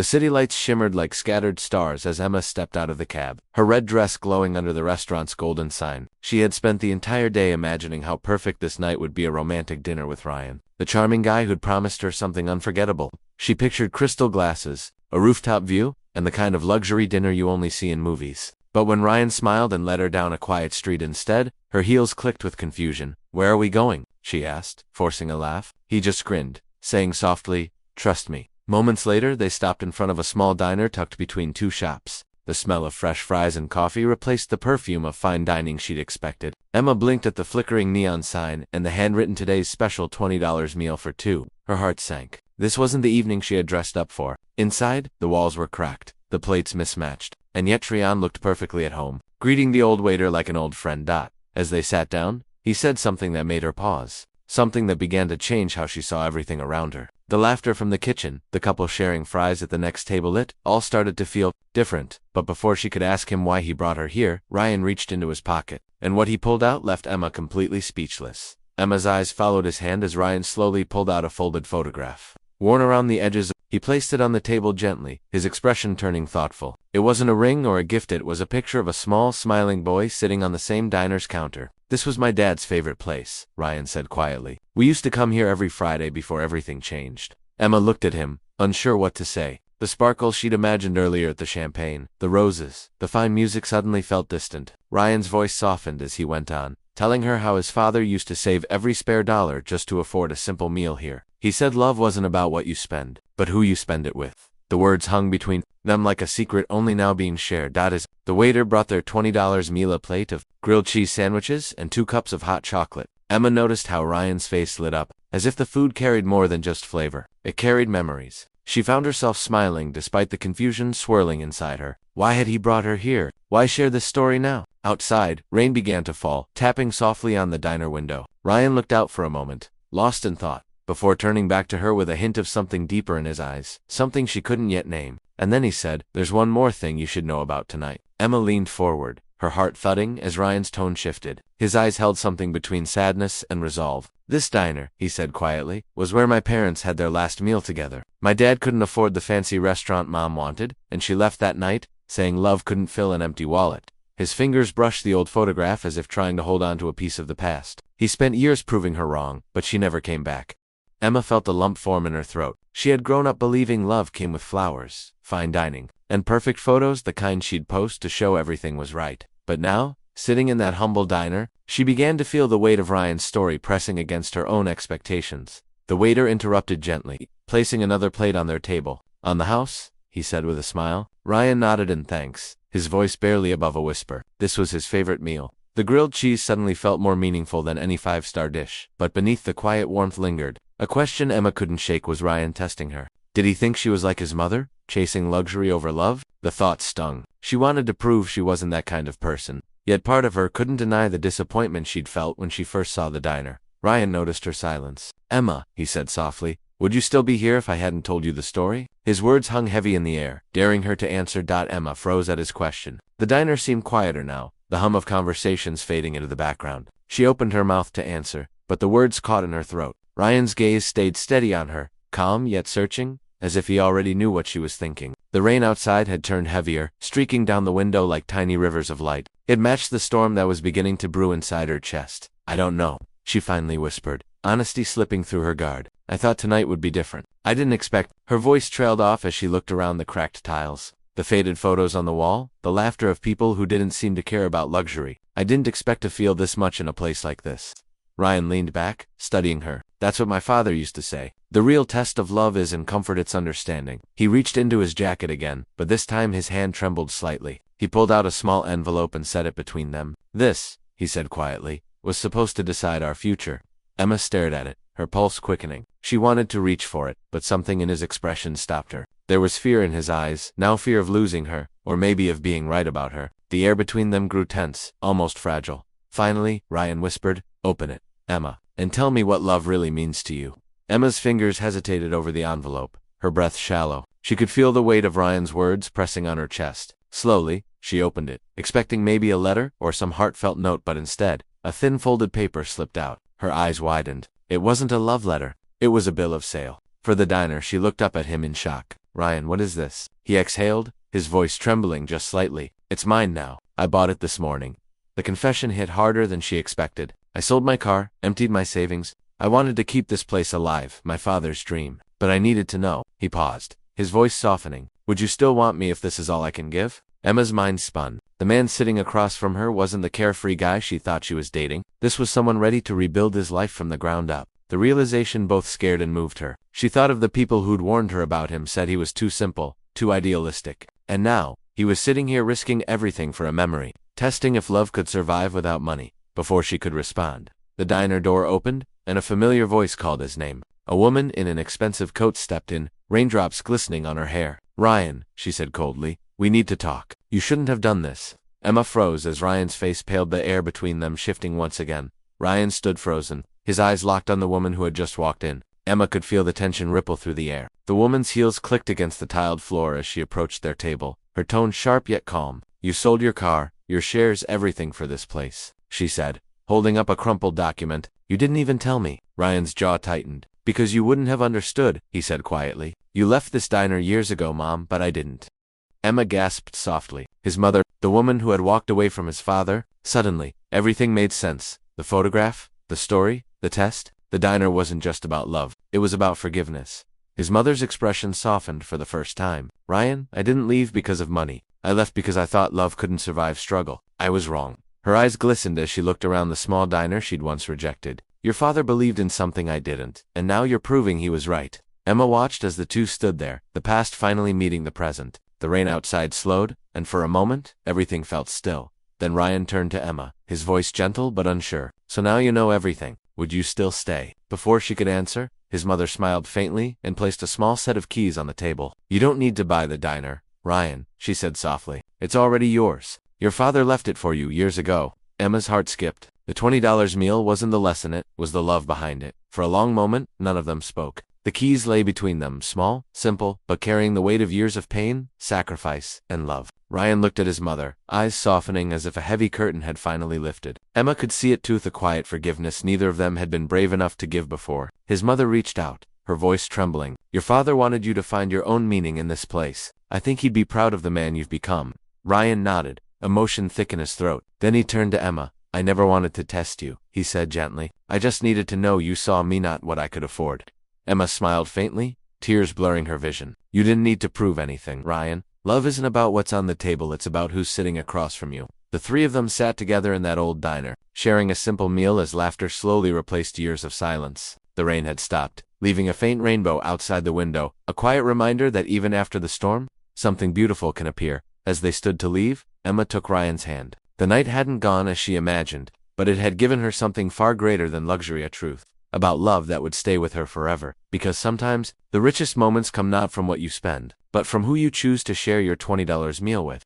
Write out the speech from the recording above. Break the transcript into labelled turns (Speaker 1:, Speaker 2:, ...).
Speaker 1: The city lights shimmered like scattered stars as Emma stepped out of the cab, her red dress glowing under the restaurant's golden sign. She had spent the entire day imagining how perfect this night would be, a romantic dinner with Ryan, the charming guy who'd promised her something unforgettable. She pictured crystal glasses, a rooftop view, and the kind of luxury dinner you only see in movies. But when Ryan smiled and led her down a quiet street instead, her heels clicked with confusion. "Where are we going?" she asked, forcing a laugh. He just grinned, saying softly, "Trust me." Moments later, they stopped in front of a small diner tucked between two shops. The smell of fresh fries and coffee replaced the perfume of fine dining she'd expected. Emma blinked at the flickering neon sign and the handwritten "Today's Special $20 meal for two." Her heart sank. This wasn't the evening she had dressed up for. Inside, the walls were cracked, the plates mismatched, and yet Trian looked perfectly at home, greeting the old waiter like an old friend. As they sat down, he said something that made her pause, something that began to change how she saw everything around her. The laughter from the kitchen, the couple sharing fries at the next table, it all started to feel different. But before she could ask him why he brought her here, Ryan reached into his pocket, and what he pulled out left Emma completely speechless. Emma's eyes followed his hand as Ryan slowly pulled out a folded photograph. Worn around the edges, he placed it on the table gently, his expression turning thoughtful. It wasn't a ring or a gift, it was a picture of a small, smiling boy sitting on the same diner's counter. "This was my dad's favorite place," Ryan said quietly. "We used to come here every Friday before everything changed." Emma looked at him, unsure what to say. The sparkle she'd imagined earlier at the champagne, the roses, the fine music suddenly felt distant. Ryan's voice softened as he went on, telling her how his father used to save every spare dollar just to afford a simple meal here. He said love wasn't about what you spend, but who you spend it with. The words hung between them like a secret only now being shared. As the waiter brought their $20 meal, a plate of grilled cheese sandwiches and 2 cups of hot chocolate, Emma noticed how Ryan's face lit up, as if the food carried more than just flavor. It carried memories. She found herself smiling despite the confusion swirling inside her. Why had he brought her here? Why share this story now? Outside, rain began to fall, tapping softly on the diner window. Ryan looked out for a moment, lost in thought, before turning back to her with a hint of something deeper in his eyes, something she couldn't yet name. And then he said, "There's one more thing you should know about tonight." Emma leaned forward, her heart thudding as Ryan's tone shifted. His eyes held something between sadness and resolve. "This diner," he said quietly, "was where my parents had their last meal together. My dad couldn't afford the fancy restaurant Mom wanted, and she left that night, saying love couldn't fill an empty wallet." His fingers brushed the old photograph as if trying to hold on to a piece of the past. He spent years proving her wrong, but she never came back. Emma felt a lump form in her throat. She had grown up believing love came with flowers, fine dining, and perfect photos, the kind she'd post to show everything was right. But now, sitting in that humble diner, she began to feel the weight of Ryan's story pressing against her own expectations. The waiter interrupted gently, placing another plate on their table. "On the house?" he said with a smile. Ryan nodded in thanks, his voice barely above a whisper. This was his favorite meal. The grilled cheese suddenly felt more meaningful than any 5-star dish. But beneath the quiet warmth lingered a question Emma couldn't shake. Was Ryan testing her? Did he think she was like his mother, chasing luxury over love? The thought stung. She wanted to prove she wasn't that kind of person. Yet part of her couldn't deny the disappointment she'd felt when she first saw the diner. Ryan noticed her silence. "Emma," he said softly, "would you still be here if I hadn't told you the story?" His words hung heavy in the air, daring her to answer. Emma froze at his question. The diner seemed quieter now, the hum of conversations fading into the background. She opened her mouth to answer, but the words caught in her throat. Ryan's gaze stayed steady on her, calm yet searching, as if he already knew what she was thinking. The rain outside had turned heavier, streaking down the window like tiny rivers of light. It matched the storm that was beginning to brew inside her chest. "I don't know," she finally whispered, honesty slipping through her guard. "I thought tonight would be different. I didn't expect—" Her voice trailed off as she looked around the cracked tiles, the faded photos on the wall, the laughter of people who didn't seem to care about luxury. "I didn't expect to feel this much in a place like this." Ryan leaned back, studying her. "That's what my father used to say. The real test of love is in comfort, its understanding." He reached into his jacket again, but this time his hand trembled slightly. He pulled out a small envelope and set it between them. "This," he said quietly, "was supposed to decide our future." Emma stared at it, her pulse quickening. She wanted to reach for it, but something in his expression stopped her. There was fear in his eyes, now fear of losing her, or maybe of being right about her. The air between them grew tense, almost fragile. Finally, Ryan whispered, "Open it, Emma, and tell me what love really means to you." Emma's fingers hesitated over the envelope, her breath shallow. She could feel the weight of Ryan's words pressing on her chest. Slowly, she opened it, expecting maybe a letter or some heartfelt note, but instead, a thin folded paper slipped out. Her eyes widened. It wasn't a love letter. It was a bill of sale. For the diner. She looked up at him in shock. Ryan, what is this? He exhaled, his voice trembling just slightly. It's mine now. I bought it this morning. The confession hit harder than she expected. I sold my car, emptied my savings. I wanted to keep this place alive, my father's dream. But I needed to know. He paused, his voice softening. Would you still want me if this is all I can give? Emma's mind spun. The man sitting across from her wasn't the carefree guy she thought she was dating. This was someone ready to rebuild his life from the ground up. The realization both scared and moved her. She thought of the people who'd warned her about him, said he was too simple, too idealistic. And now, he was sitting here risking everything for a memory, testing if love could survive without money. Before she could respond, the diner door opened, and a familiar voice called his name. A woman in an expensive coat stepped in, raindrops glistening on her hair. Ryan, she said coldly, we need to talk. You shouldn't have done this. Emma froze as Ryan's face paled, the air between them shifting once again. Ryan stood frozen, his eyes locked on the woman who had just walked in. Emma could feel the tension ripple through the air. The woman's heels clicked against the tiled floor as she approached their table, her tone sharp yet calm. You sold your car, your shares, everything for this place, she said, holding up a crumpled document. You didn't even tell me. Ryan's jaw tightened. Because you wouldn't have understood, he said quietly. You left this diner years ago, Mom, but I didn't. Emma gasped softly. His mother, the woman who had walked away from his father. Suddenly, everything made sense. The photograph, the story, the test. The diner wasn't just about love. It was about forgiveness. His mother's expression softened for the first time. Ryan, I didn't leave because of money. I left because I thought love couldn't survive struggle. I was wrong. Her eyes glistened as she looked around the small diner she'd once rejected. Your father believed in something I didn't, and now you're proving he was right. Emma watched as the two stood there, the past finally meeting the present. The rain outside slowed, and for a moment, everything felt still. Then Ryan turned to Emma, his voice gentle but unsure. So now you know everything. Would you still stay? Before she could answer, his mother smiled faintly and placed a small set of keys on the table. You don't need to buy the diner, Ryan, she said softly. It's already yours. Your father left it for you years ago. Emma's heart skipped. The $20 meal wasn't the lesson, it was the love behind it. For a long moment, none of them spoke. The keys lay between them, small, simple, but carrying the weight of years of pain, sacrifice, and love. Ryan looked at his mother, eyes softening as if a heavy curtain had finally lifted. Emma could see it too, the quiet forgiveness neither of them had been brave enough to give before. His mother reached out, her voice trembling. Your father wanted you to find your own meaning in this place. I think he'd be proud of the man you've become. Ryan nodded, emotion thick in his throat. Then he turned to Emma. I never wanted to test you, he said gently. I just needed to know you saw me, not what I could afford. Emma smiled faintly, tears blurring her vision. You didn't need to prove anything, Ryan. Love isn't about what's on the table, it's about who's sitting across from you. The three of them sat together in that old diner, sharing a simple meal as laughter slowly replaced years of silence. The rain had stopped, leaving a faint rainbow outside the window, a quiet reminder that even after the storm, something beautiful can appear. As they stood to leave, Emma took Ryan's hand. The night hadn't gone as she imagined, but it had given her something far greater than luxury, a truth about love that would stay with her forever. Because sometimes, the richest moments come not from what you spend, but from who you choose to share your $20 meal with.